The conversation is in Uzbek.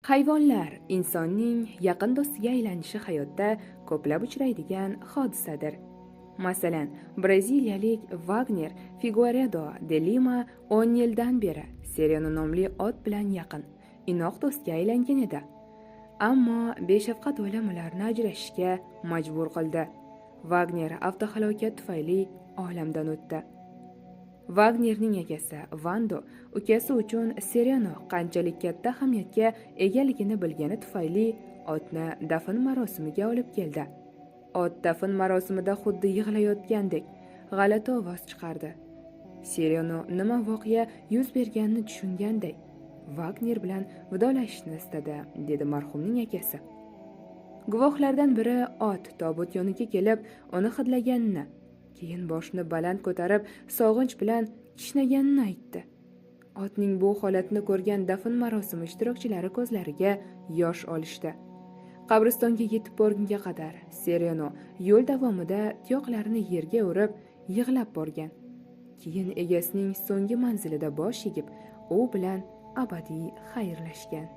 Hayvonlar insonning yaqin do'stiga aylanishi hayotda ko'plab uchraydigan hodisadir. Masalan, braziliyalik Wagner Figueiredo de Lima 10 yildan beri Sereno nomli ot bilan yaqin, inoq do'stga aylangan edi. Ammo beshafqat o'lim ularni ajrashishga majbur qildi. Wagner avtohalokat tufayli olamdan o'tdi. Wagnerning akasi Vando ukasi uchun Sereno qanchalik katta ahamiyatga egaligini bilgani tufayli otni dafn marosimiga olib keldi. Ot dafn marosimida xuddi yig'layotgandek g'alati ovoz chiqardi. Sereno nima voqea yuz berganini tushunganday Wagner bilan vidolashishni istadi, dedi marhumning akasi. Guvohlardan biri ot tobut yoniga kelib, uni hidlaganini, keyin boshni baland ko'tarib, sog'inch bilan kishnaganini aytdi. Otning bu holatini ko'rgan dafn marosimi ishtirokchilari ko'zlariga yosh olishdi. Qabristonga yetib borgunga qadar Sereno yo'l davomida tuyoqlarini yerga urib, yig'lab borgan. Keyin egasining so'nggi manzilida bosh egib, u bilan abadiy xayrlashgan.